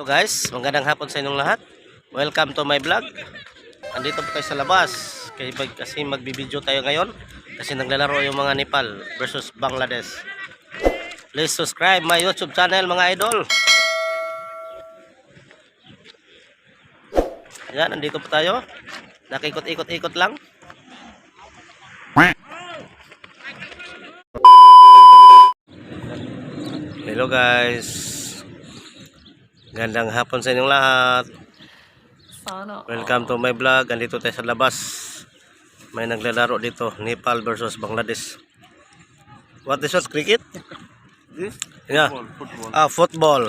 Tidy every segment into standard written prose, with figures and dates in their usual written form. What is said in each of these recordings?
guys, magandang hapon sa inyong lahat. Welcome to my vlog. Andito po tayo sa labas kasi magbibideo tayo ngayon kasi naglalaro yung mga Nepal versus Bangladesh. Please subscribe my YouTube channel mga idol. Yan, andito po tayo. Nakikot-ikot-ikot lang. Hello guys. Gandang hapon sa inyong lahat. Welcome to my vlog. Andito tayo sa labas. May naglalaro dito, Nepal versus Bangladesh. What is it? Cricket? Yeah. Football. Football.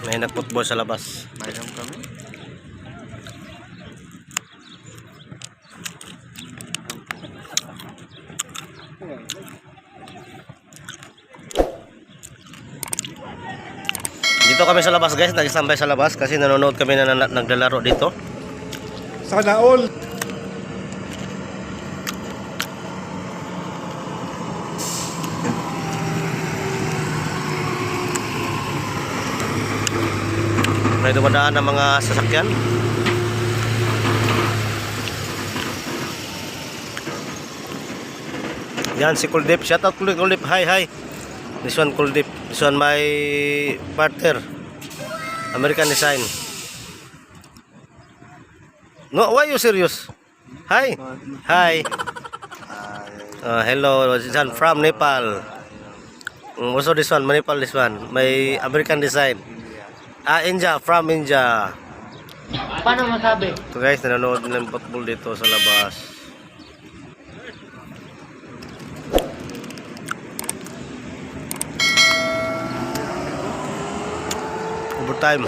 May nag-football sa labas. Mayroon kami. Dito kami sa labas guys, nag-standby sa labas kasi nanonood kami na naglalaro dito. Sana all. May dumadaan ng mga sasakyan. Yan si Kuldip, shout out Kuldip, hi. This one Kuldip, this one my partner, American design. No, why you serious? Hi. Hello, this one from Nepal. Also this one, Nepal, this one, my American design. India, from India. Paano masabi? So guys, nanonood ng football dito sa labas. Overtime.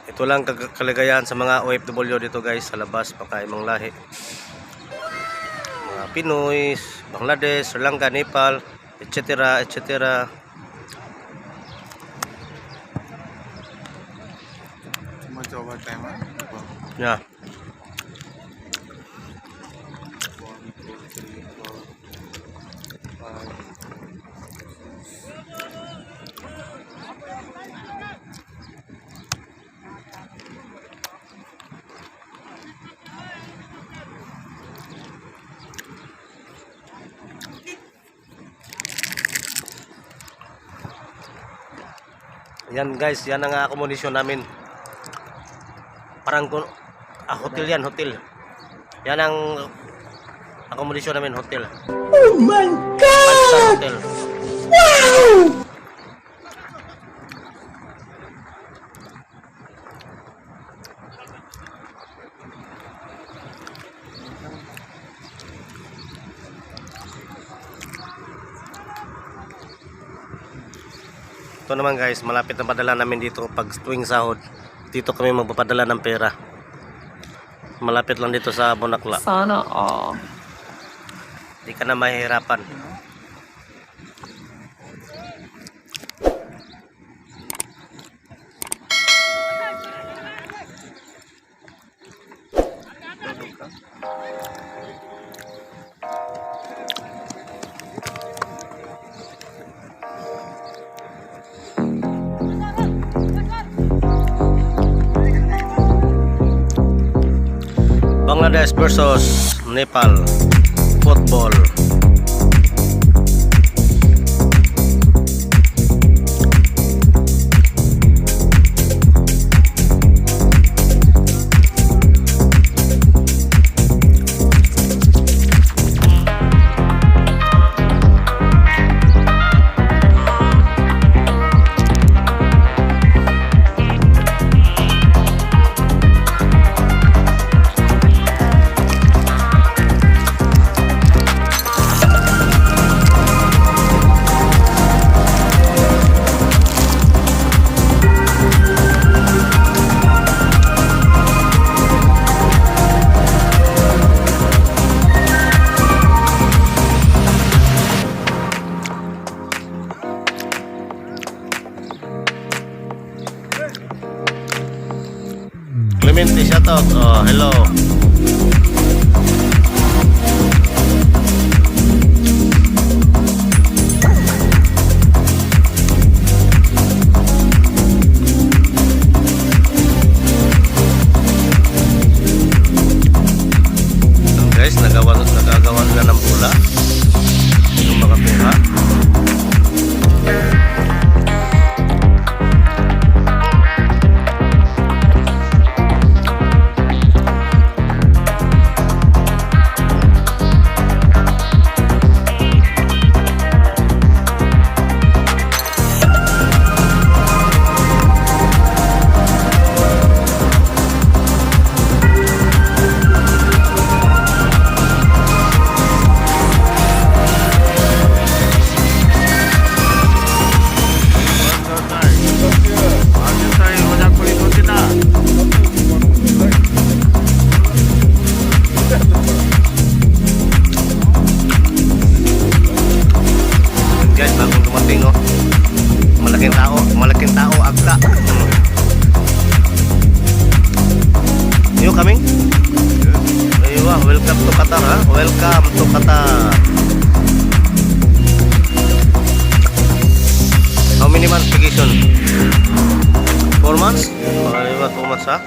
Ito lang kalagayan sa mga OFW dito guys sa labas, pakaimang lahi. Mga Pinoy, Bangladesh, Sri Lanka, Nepal, etc. Much overtime, huh? Yeah. 1, 2, 3, 4, 5. Yan guys, yan ang akomodasyon namin. Parang hotel yan, hotel. Yan ang akomodasyon namin, hotel. Oh my God! 5-star hotel. Wow! Ito naman guys, malapit na padala namin dito pag tuwing sahod. Dito kami magpapadala ng pera. Malapit lang dito sa Bonakla. Sana all. Hindi ka na mahihirapan. Bangladesh versus Nepal football. Clemente, shout out. Oh, hello. camping, no? Malaking tao, agta. You coming? Aywa, welcome to Qatar, ha? Welcome to Qatar. How many months vacation? 4 months? Aywa, 2 months, ha?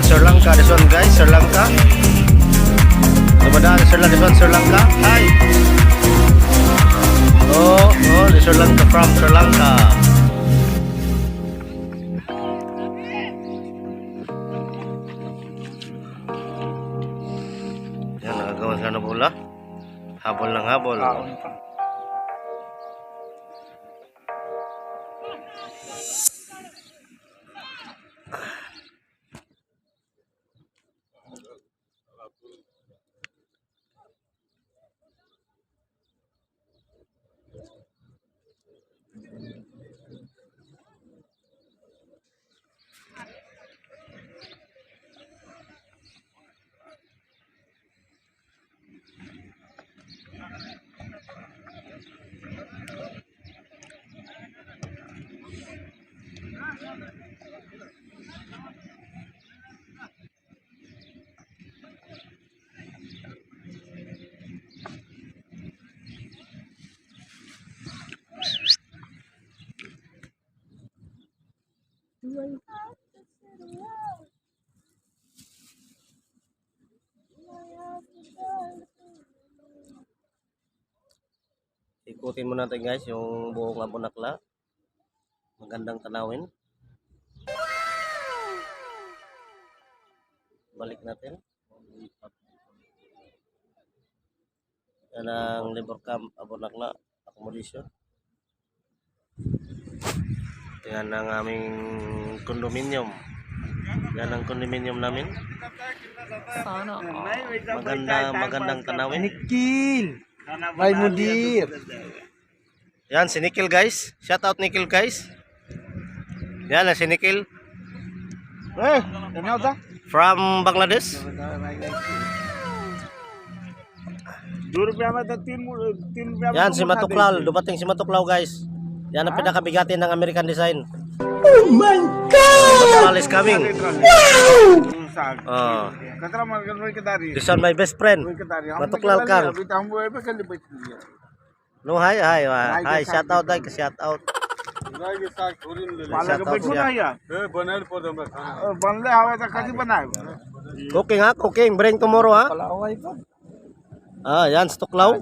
Sri Lanka, this one guys, Sri Lanka. Dumadaan Sri Lanka, this one Sri Lanka. Hi. Oh, the Sri Lanka from Sri Lanka. mga bola. Habol ng habol. Kaon pa. Ikutin mo natin guys yung buong Abunakla. Magandang tanawin. Balik natin. Yan ang labor camp Abunakla accommodation. Yan ang aming condominium. Yan ang condominium namin. Sana Magandang tanawin. Nikil. May mudir. Yan si Nikhil guys. Shout out Nikhil guys. Yan na si Nikhil Tanaw ta? from Bangladesh. Yan si Matuklaw. Dumating si Matuklaw guys. Yan ang pinakabigatin ng American design. Oh my God! Matuklaw is coming. Oh, Katra magan roy kadari. this one my best friend. Matuklaw kang. Bitambo ay pa kan libay. No, hi. Shout out guys. Shout out. पाला के बैठो ना या बनाए पौधे में बनले हवा तो कैसे बनाए Cooking ha. Cooking. Bring tomorrow ha. Ah, yan si Tuklaw.